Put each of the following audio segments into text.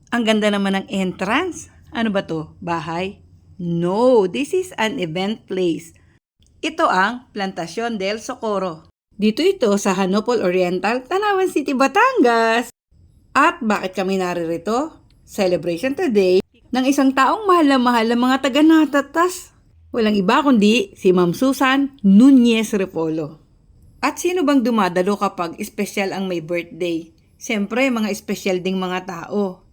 Ang ganda naman ng entrance. Ano ba to? Bahay? No, this is an event place. Ito ang Plantacion del Socorro. Dito ito sa Hanopol Oriental, Tanawan City, Batangas. At bakit kami naririto? Celebration today ng isang taong mahal na mahal ng mga taga-Natatas. Walang iba kundi si Ma'am Susan Nunez Repolo. At sino bang dumadalo kapag espesyal ang may birthday? Siyempre, mga espesyal ding mga tao.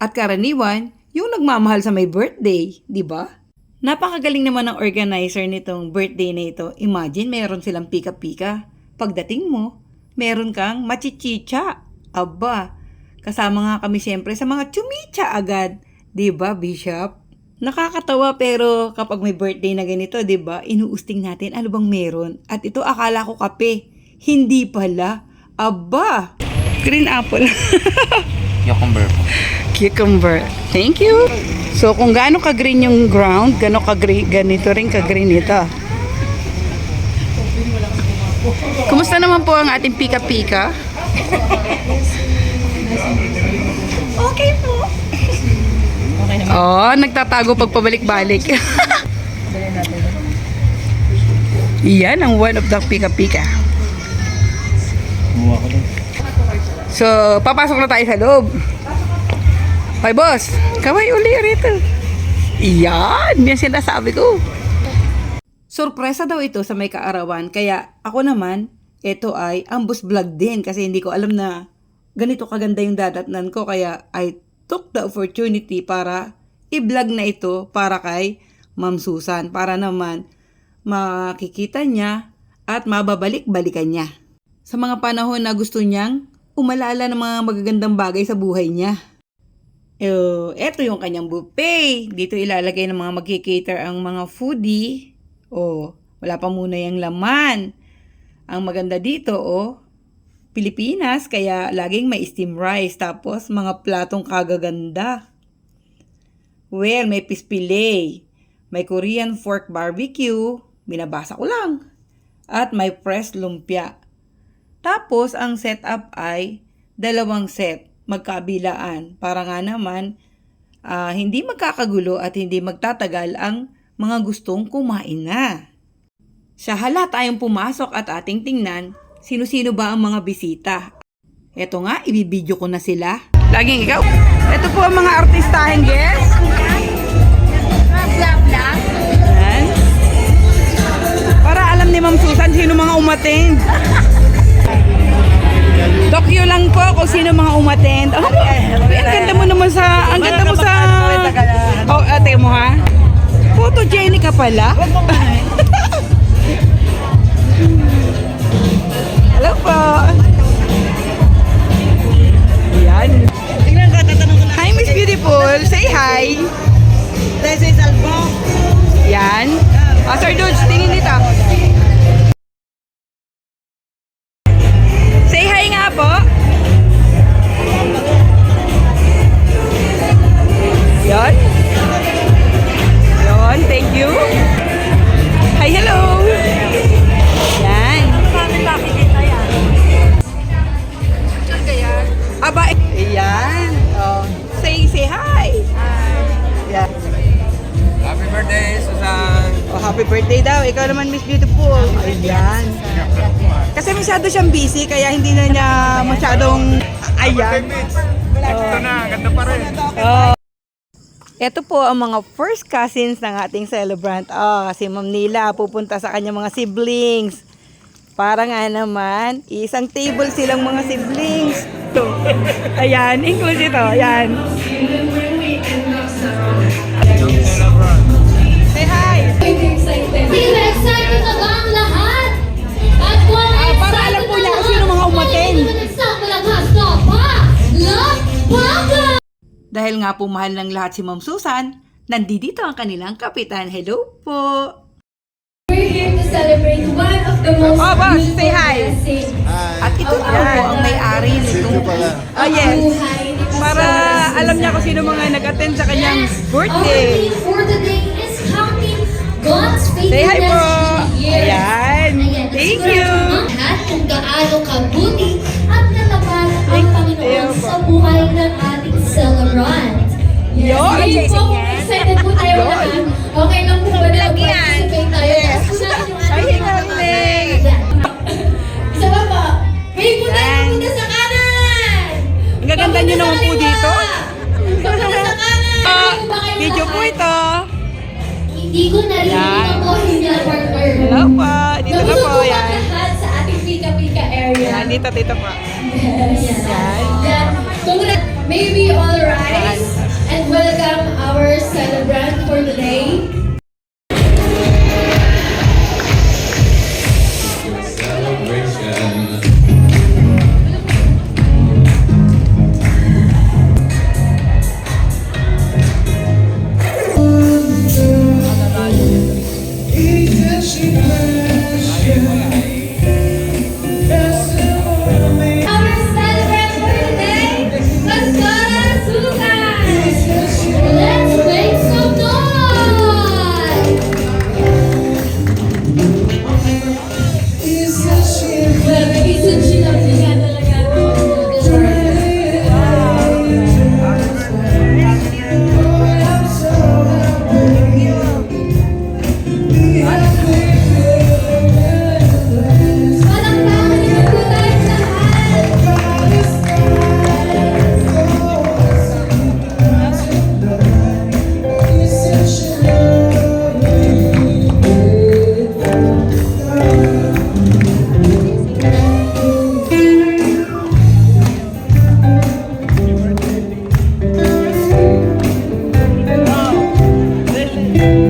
At karaniwan, yung nagmamahal sa may birthday, di ba? Napakagaling naman ng organizer nitong birthday na ito. Imagine, meron silang pika-pika. Pagdating mo, meron kang machichicha. Aba, kasama nga kami siyempre sa mga chumicha agad. Di ba, Bishop? Nakakatawa pero kapag may birthday na ganito, di ba, inuusting natin ano bang meron. At ito akala ko kape. Hindi pala. Aba, green apple. Cucumber po. Cucumber. Thank you. So, kung gaano ka-green yung ground, ganito rin ka-green ito. Kumusta naman po ang ating pika-pika? Okay po. Oh, nagtatago pag pabalik-balik. Yan ang one of the pika-pika. So, papasok na tayo sa loob. Hoy, boss, kaway uli rito. Iyan, yan sinasabi ko. Sorpresa daw ito sa may kaarawan, kaya ako naman, ito ay ambus vlog din kasi hindi ko alam na ganito kaganda yung dadatnan ko, kaya I took the opportunity para i-vlog na ito para kay Ma'am Susan, para naman makikita niya at mababalik-balikan niya. Sa mga panahon na gusto niyang umalala ng mga magagandang bagay sa buhay niya. Eto yung kanyang buffet. Dito ilalagay ng mga magkikater ang mga foodie. Wala pa muna yung laman. Ang maganda dito, Pilipinas, kaya laging may steam rice. Tapos, mga platong kagaganda. Well, may pispilay. May Korean fork barbecue. Binabasa ko lang. At may pressed lumpia. Tapos, ang setup ay 2 set, magkabilaan. Para nga naman, hindi magkakagulo at hindi magtatagal ang mga gustong kumain na. Sa hala tayong pumasok at ating tingnan, sino-sino ba ang mga bisita. Eto nga, ibibidyo ko na sila. Laging ikaw. Ito po ang mga artistaheng guest. Yan. Para alam ni Ma'am Susan sino mga umattend. Dokyo lang po kung sino mga umattend. Ang ganda mo naman sa... Ang ganda mo sa... ate mo ha? Photogenic ka pala. Hello po. Ayan. Tingnan ka, tatanong ko na. Hi, Miss Beautiful. Say hi. This is Albo. Yan. Sir Dudes, tingin dito. Say hi nga po. Yan. Yan, thank you. Hi, hello. Yan. Aba, ayan. Say hi. Yan. Happy birthday, Susan! Happy birthday daw. Ikaw naman, Miss Beautiful. Ayan. Kasi masyado siyang busy, kaya hindi na niya masyadong... Ayan. Ito na, ganda pa rin. Ito po ang mga first cousins ng ating celebrant. Si Ma'am Nila pupunta sa kanyang mga siblings. Para nga naman, isang table silang mga siblings. Ayan, include ito. Ayan. Say hi! Excited na ba ang lahat? At kung para alam po niya kung sino mga umattend. Dahil nga po mahal ng lahat si Ma'am Susan, nandito ang kanilang kapitan. Hello po! We're here to celebrate one of the most boss, say hi! blessings. At ito na po ang may-ari nito. Yes. Para alam niya kung sino mga nag-attend sa kanyang birthday. Our theme for today is counting God's faithfulness Say hi po! in the years. Ayan. Thank you! At kung gaano kabuti at nalaman ang Panginoon sa buhay ng ating run. Yes, Yun. ngayon po, excited po tayo lahat. Okay lang po ba na mag-participate tayo? Yes. Unahin yung ating mga kamay. Isa pa po. Ngayon po tayo pupunta sa kanan. Ang gaganda nyo naman po dito. Papunta sa kanan. Ano ba kayo Video po lahat? ito. Hindi ko narinig ang boses niya, partner. Hello po. Dito na po. Nabusog Yan. lahat sa ating pika-pika area. Yan, dito po. Yes. Yan. May we all rise and welcome our celebrant for today. Our celebrant for today, Pastora Susan. Let's make some noise. Well, nag-isip siya lang siya talaga. Palakpakan naman po tayong lahat.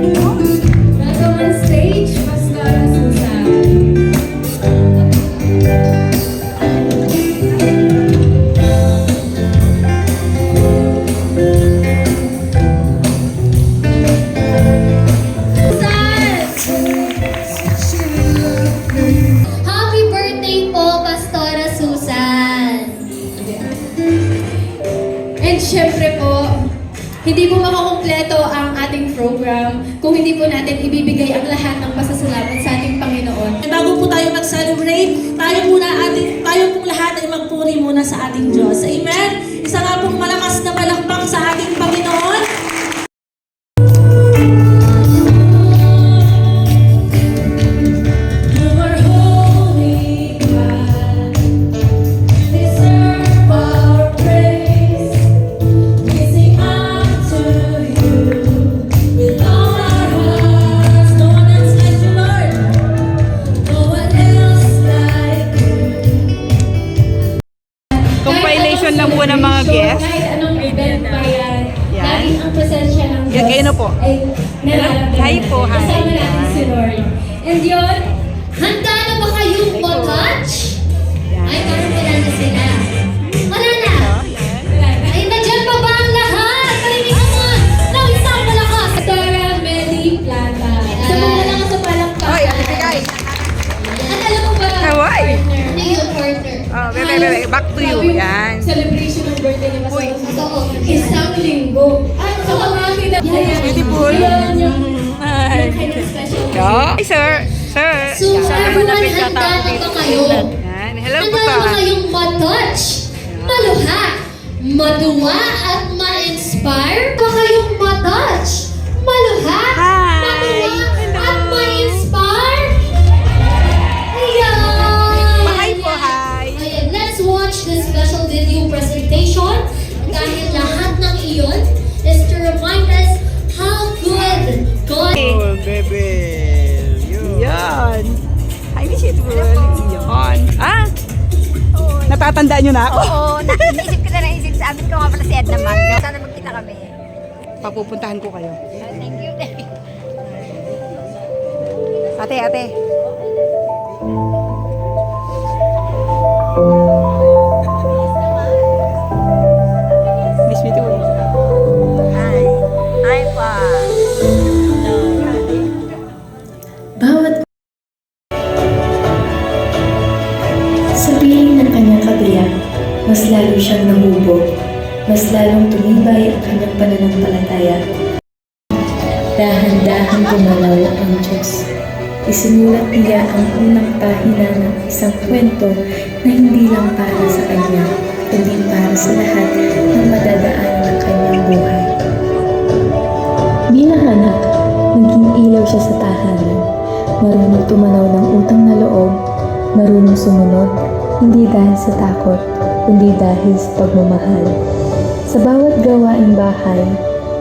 Welcome on stage, Pastora Susan. Happy birthday po, Pastora Susan! And syempre po, hindi po makakompleto ang ating program kung hindi po natin ibibigay ang lahat ng pasasalamat sa ating Panginoon. Bago po tayo mag-celebrate, tayo pong lahat ay magpuri muna sa ating Diyos. Amen? Isa nga pong malakas na palakpak sa ating Panginoon. You are holy, God. Deserve our praise. We sing unto you with all our hearts. No one else like you, Lord. No one else like you. Compilation lang po ng mga guests. Kahit anong event pa yan, Yan. laging ang presensya ng Yan, kayo na po. ay nararamdaman. Hi po, hi. Kasama natin si Lord. And yun, handa na ba kayong mag-touch? Ay, parang wala na sila. Wala na. Ay, nandyan pa ba ang lahat? Parinig naman ng isang malakas. Dora Meli Plata. Sa mga malakas sa palakpakan. Hoy, ibigay. At alam mo ba, Kaway. partner? Ano yung partner? Oh, wait. Back to you. Sabi, Yan. Celebration ng birthday ni Pastor Susan. Isang linggo. Ay, sa mga Beautiful. Yan yung Hi. kind of special. Hi, sir. Sir. So, everyone, handa na ba kayo? Yan. Hello po Handa na ba pa. kayong ma-touch, maluha, maduwa, at ma-inspire? Ba kayong ma-touch, maluha, Hi. maduwa, Hello. at ma-inspire? Ayan! Hi po, hi. Ayan, let's watch this special video presentation dahil lahat ng iyon is to remind us how good God is. Oh, baby. Yan. Hi, Miss Beautiful. Yan. Ah? Natatandaan nyo na ako? Oo, naisip ko na naisip. Sabi ko nga pala si Edna Magno. Sana magkita kami. Papupuntahan ko kayo. Thank you. Ate. Miss Beautiful. Hi. Hi pa. Bawat sabihin ng kanyang kabiyak, mas lalo siyang nahubog, mas lalong tumibay ang kanyang pananampalataya. Dahan-dahan gumalaw ang Diyos. Isinulat niya ang unang pahina ng isang kwento na hindi lang para sa kanya, kundi para sa lahat ng madadaanan ng kanya. marunong tumanaw ng utang na loob, marunong sumunod, hindi dahil sa takot, kundi dahil sa pagmamahal. Sa bawat gawaing bahay,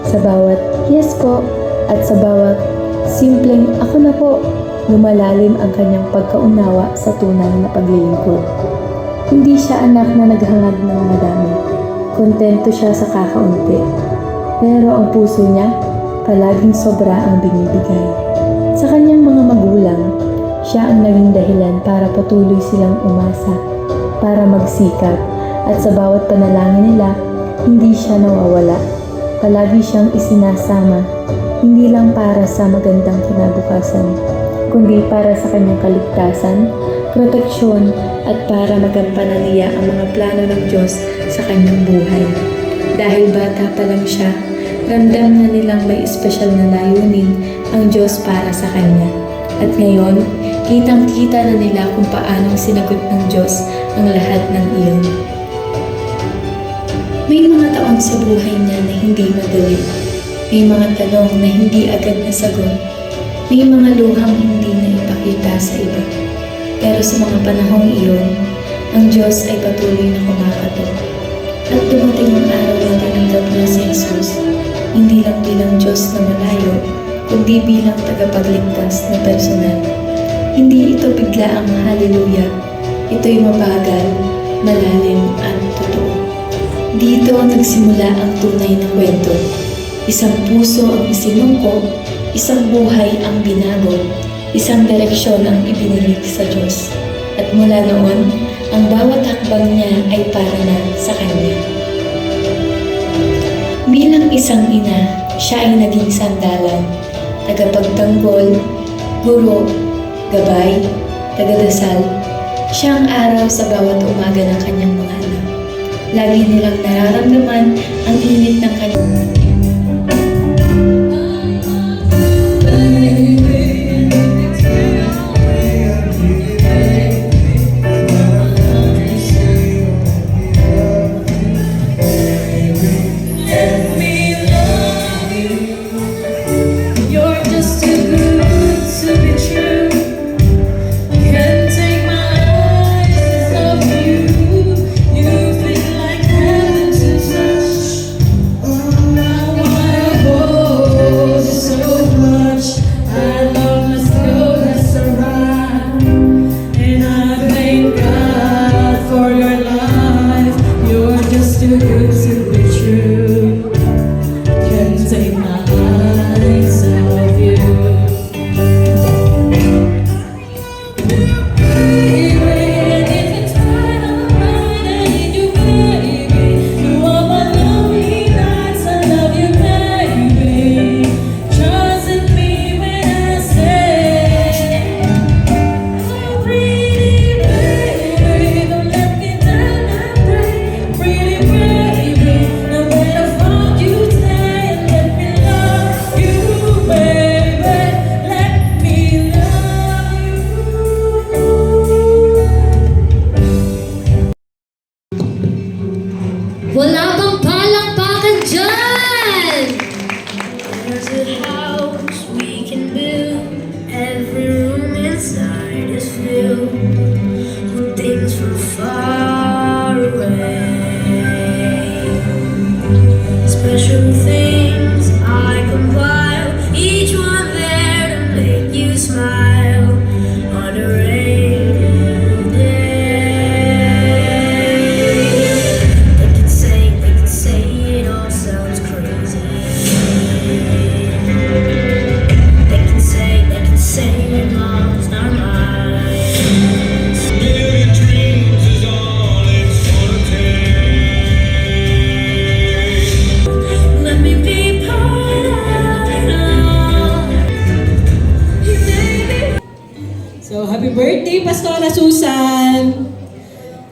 sa bawat yes po, at sa bawat simpleng ako na po, lumalalim ang kanyang pagkaunawa sa tunay na paglilingkod. Hindi siya anak na naghangad ng madami. Kontento siya sa kakaunti. Pero ang puso niya, palaging sobra ang binibigay. Sa kanyang mga magulang, siya ang naging dahilan para patuloy silang umasa, para magsikap, at sa bawat panalangin nila, hindi siya nawawala. Palagi siyang isinasama, hindi lang para sa magandang kinabukasan, kundi para sa kanyang kaligtasan, proteksyon, at para magampanan niya ang mga plano ng Diyos sa kanyang buhay. Dahil bata pa lang siya, ramdam na nilang may espesyal na layunin ang Diyos para sa kanya. At ngayon, kitang-kita na nila kung paanong sinagot ng Diyos ang lahat ng iyon. May mga taon sa buhay niya na hindi madali. May mga tanong na hindi agad nasagot. May mga luhang hindi na ipakita sa iba. Pero sa mga panahong iyon, ang Diyos ay patuloy na kumakatok. At dumating ang araw na tinanggap niya si Jesus, hindi lang bilang Diyos na malayo, kundi bilang tagapagligtas na personal. Hindi ito bigla ang haleluya. Ito'y mabagal, malalim at totoo. Dito nagsimula ang tunay na kwento. Isang puso ang isinungko, isang buhay ang binago, isang direksyon ang ibinilig sa Diyos. At mula noon, ang bawat hakbang niya ay para na sa Kanya. Bilang isang ina, siya ay naging sandalan, tagapagtanggol, guro, gabay, tagadasal. Siya ang araw sa bawat umaga ng kanyang mga anak. Lagi nilang nararamdaman ang init ng kanyang You're just too good to be true. Can't take my eyes off you. You feel like heaven to touch. I wanna hold you so much. I love us go that's around. And I thank God for your life. You're just too good to be true. Can't take my eyes off you. Baby, if it's right, alright, I need you, baby. You are my lonely nights, I love you, baby. Trust in me when I say, oh, pretty baby, don't let me down, I pray. Pretty baby, no matter how you stay, let me love you, baby. Let me love you. Wala bang palakpakan dyan? There's a house we can build. Every room inside is filled with things from far away. Special things I compile, each one there to make you smile on a rainy day. They can say it all sounds crazy. They can say it lost our minds. Million dreams is all it's gonna take. Let me be part of it all. Baby. So, happy birthday, Pastora Susan!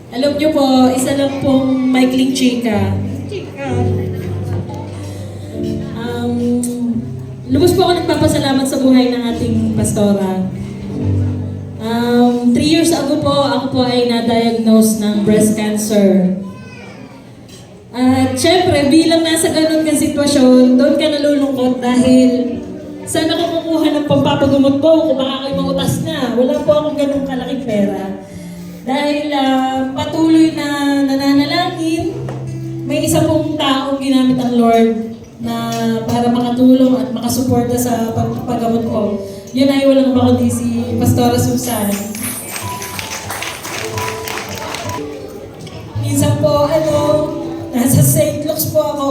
Alam niyo po, isa lang pong maikling chika. Lubos po ako nagpapasalamat sa buhay ng ating pastora. 3 years ago po, ako po ay na-diagnose ng breast cancer. At syempre, bilang nasa ganun kang sitwasyon, doon ka nalulungkot dahil saan ako kukuha ng pampapagumot ko kung baka kayo mangutas na. Wala po akong ganung kalaking pera. Dahil patuloy na nananalangin, may isa pong taong ginamit ang Lord na para makatulong at makasuporta sa pagpapagamot ko. Yun ay walang iba kundi si Pastora Susan. Minsan po, nasa St. Luke's po ako.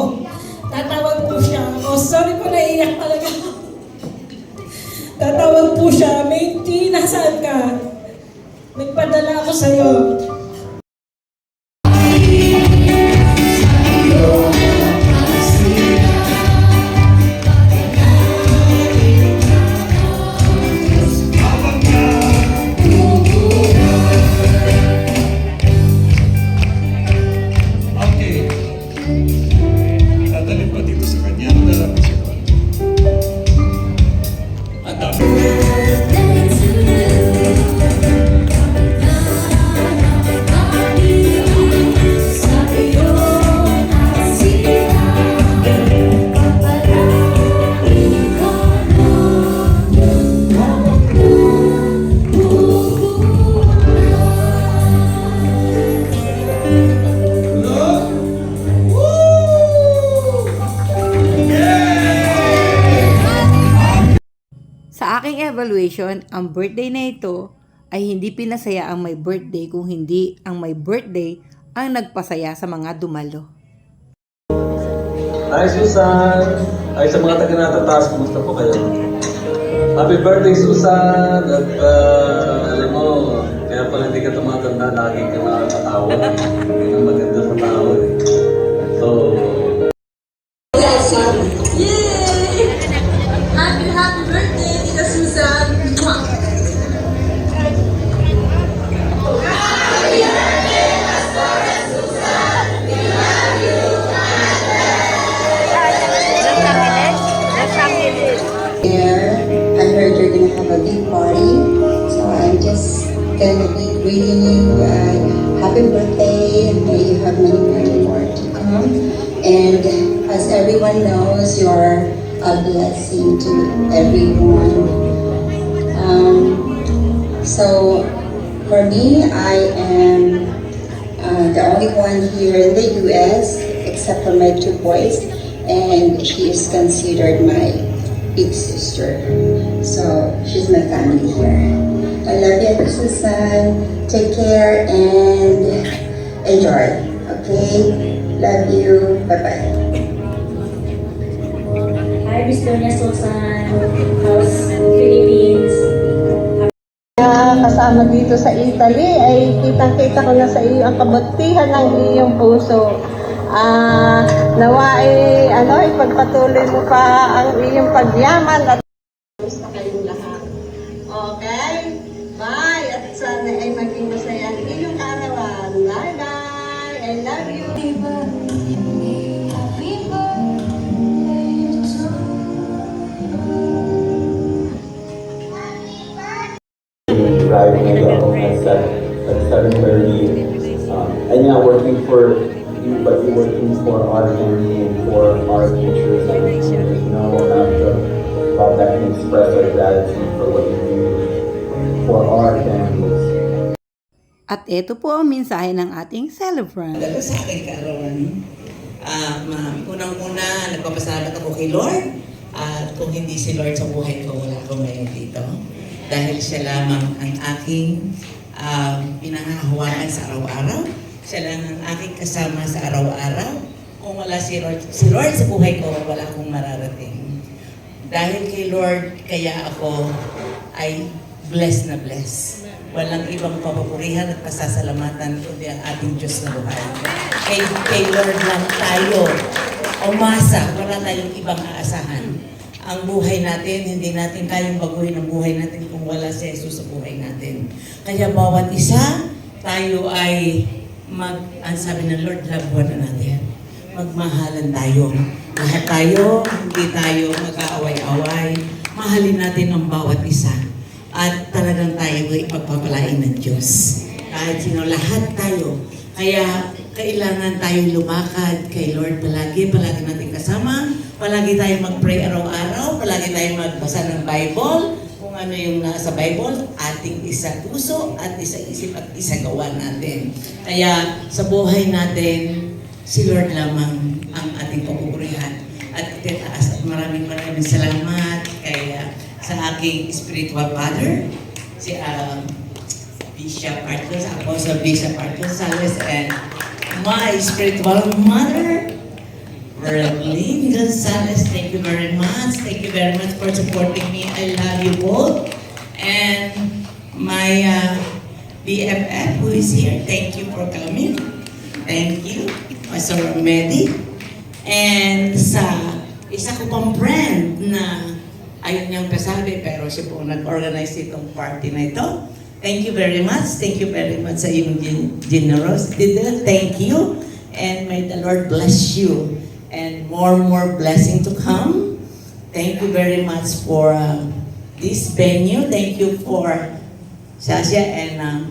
Tatawag po siya. Sorry po, naiiyak talaga. Tatawag po siya, Maynti, nasaan ka? Nagpadala ako sa'yo. Okay. Dadalhin ko dito sa kanya. Lalapit siya ko. Ang dami. Sa aking evaluation, ang birthday na ito ay hindi pinasaya ang may birthday kung hindi ang may birthday ang nagpasaya sa mga dumalo. Hi Susan! Ay sa mga taga-natataas, kumusta po kayo? Happy birthday Susan! At alam mo, kaya pala hindi ka tumatanda, lagi ka nakakatawa. Yun ang maganda sa tao eh. So, Happy birthday, Tita Susan! There, I heard you're gonna have a big party, so I'm just gonna be greeting you. Happy birthday! May you have many more to come. And as everyone knows, you're a blessing to everyone. So for me, I am the only one here in the U.S. except for my two boys, and she is considered my big sister. So she's my family here. I love you, Susan. Take care and enjoy. Okay? Love you. Bye-bye. Hi, Victoria Susan. How's Philippines? Kasama dito sa Italy ay kitang-kita ko na sa iyo ang kabutihan ng iyong puso. Nawa ipagpatuloy mo pa ang iyong pagyaman at gusto kayong lahat. Okay? Bye! At sana ay maging masaya ang iyong kaarawan. Bye-bye! I love you! driving ago at 7:30. And yeah, working for you, but you're working for our family and for our futures. And there's no amount of that can express our gratitude for what you do for our families. At ito po ang mensahe ng ating celebrant. Dalo sa aking kaarawan. Unang-una, nagpapasalamat ako kay Lord. At kung hindi si Lord sa buhay ko, wala akong ngayon dito. Dahil siya lamang ang aking pinangahawakan sa araw-araw. Siya lang ang aking kasama sa araw-araw. Kung wala si Lord sa buhay ko, wala akong mararating. Dahil kay Lord, kaya ako ay blessed na blessed. Walang ibang papapurihan at pasasalamatan kundi ang ating Diyos na buhay. Kay Lord lang tayo umasa, wala tayong ibang aasahan. Ang buhay natin, hindi natin kayang baguhin ang buhay natin kung wala si Jesus sa buhay natin. Kaya bawat isa, tayo ay ang sabi ng Lord, love one another. Magmahalan tayo. Lahat tayo, hindi tayo mag-aaway-away. Mahalin natin ang bawat isa. At talagang tayo ay pagpapalain ng Diyos. Kahit sino, lahat tayo. Kaya kailangan tayo lumakad kay Lord palagi natin kasama Palagi tayong mag-pray araw-araw, palagi tayong magbasa ng Bible, kung ano yung nasa Bible, ating isa puso at isa isip at isa gawa natin. Kaya sa buhay natin, si Lord lamang ang ating papupurihan. At itataas at maraming salamat kay sa aking spiritual father, si Bishop Arthur, Apostle Bishop Arthur Sales, and my spiritual mother, Berlin Gonzalez. Thank you very much. Thank you very much for supporting me. I love you both. And my BFF who is here, thank you for coming. Thank you, Pastor Medi. And sa isa ko pang friend na ayun niyang kasabi, pero siya po nag-organize itong party na ito. Thank you very much. Thank you very much sa iyong generosity. Thank you. And may the Lord bless you. And more blessing to come. Thank you very much for this venue. Thank you for Sasha and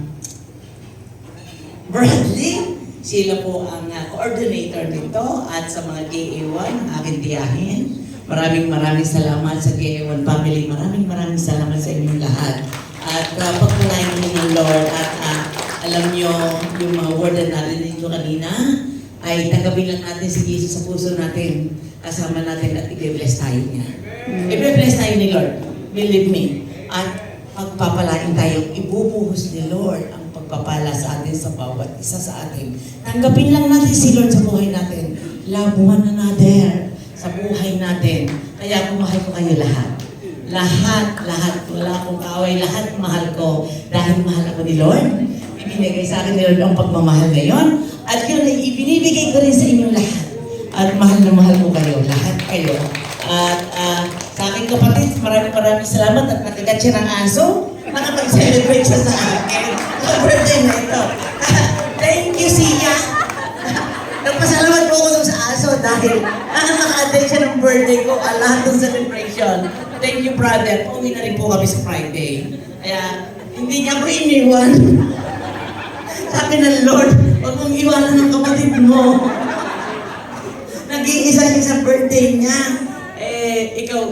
Bradley. Sila po ang coordinator nito at sa mga GA1, aking tiyahin. Maraming salamat sa GA1 family. Maraming salamat sa inyong lahat. At pagpalain niyo ng Lord at alam niyo yung mga word na narinig nyo kanina, ay tanggapin lang natin si Jesus sa puso natin, kasama natin at i-bless tayo niya. I-bless tayo ni Lord, believe me. At pagpapalain tayo, ibubuhos ni Lord ang pagpapala sa atin sa bawat isa sa atin. Tanggapin lang natin si Lord sa buhay natin. Love one another sa buhay natin. Kaya kumahal ko kayo lahat. Lahat. Wala akong kaaway. Lahat mahal ko. Dahil mahal ako ni Lord. Ibinigay sa akin ni Lord ang pagmamahal ngayon. At yun ay ibinibigay ko rin sa inyong lahat. At mahal na mahal ko kayo. Lahat kayo. At sa aking kapatid, maraming salamat at nakagat siya ng aso. Nakapag-celebrate siya sa akin. Sa birthday na ito. Thank you, Sia. Nagpasalamat po ako sa aso dahil naka-attend siya ng birthday ko at lahat ng celebration. Thank you, brother. Uwi na rin po kami sa Friday. Kaya hindi niya ako iniwan. Sabi ng Lord, huwag mong iwanan ng kapatid mo. Nag-iisa siya sa birthday niya. Ikaw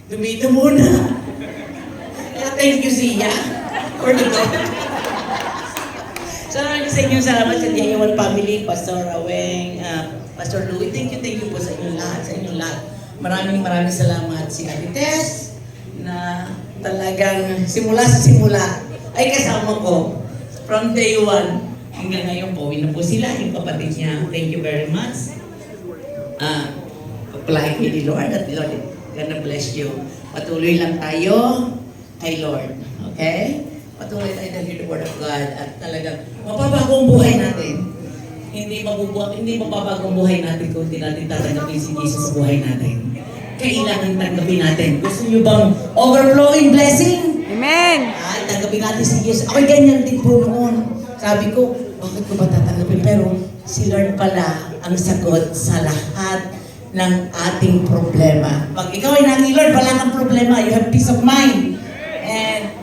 dumito muna. Thank you, Sia, for the God. So, sa inyong salamat sa GA1 family, Pastor Aweng, Pastor Louie, thank you po sa inyong lahat, Maraming salamat si Ate Tess, na talagang simula ay kasama ko. From day 1 hanggang ngayon po, na po sila, yung kapatid niya. Thank you very much. Pagpalain ni Lord at Lord, gonna bless you. Patuloy lang tayo kay Lord. Okay? Patuloy tayo to hear the word of God at talagang mapabago ang buhay natin. Hindi mapabago ang buhay natin kung hindi natin tatanggapin si Jesus sa buhay natin. Kailangan tanggapin natin. Gusto niyo bang overflowing blessing? Amen! Ay, tanggapin natin si Jesus. Ako'y ganyan din po noon. Sabi ko, bakit ko ba tatanggapin? Pero si Lord pala ang sagot sa lahat ng ating problema. Pag ikaw ay nani Lord, wala kang problema. You have peace of mind. And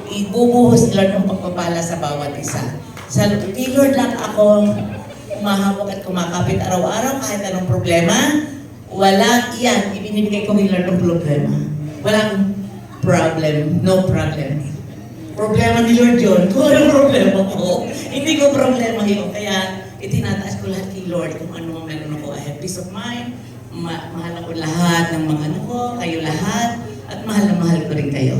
ibubuhos ni Lord ang pagpapala sa bawat isa. Sa Lord lang ako humahawak at kumakapit araw-araw kahit anong problema. Wala yan. Ibinibigay ko ni Lord ang problema. Walang problem. No problem. Problema ni Lord yun. Kung anong problema ko, hindi ko problema yun. Kaya itinataas ko lahat kay Lord kung ano ang meron ako. I have peace of mind. Mahal ako lahat ng mga ano ko, kayo lahat. At mahal na mahal ko rin kayo.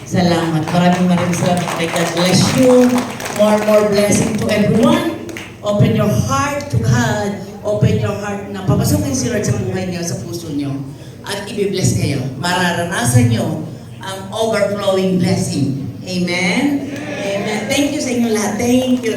Salamat. Maraming salamat. May God bless you. More blessing to everyone. Open your heart to God. Open your heart na papasukin si Lord sa buhay niyo, sa puso niyo. At i-bless kayo. Mararanasan niyo ang overflowing blessing. Amen? Amen. Thank you sa inyo lahat. Thank you.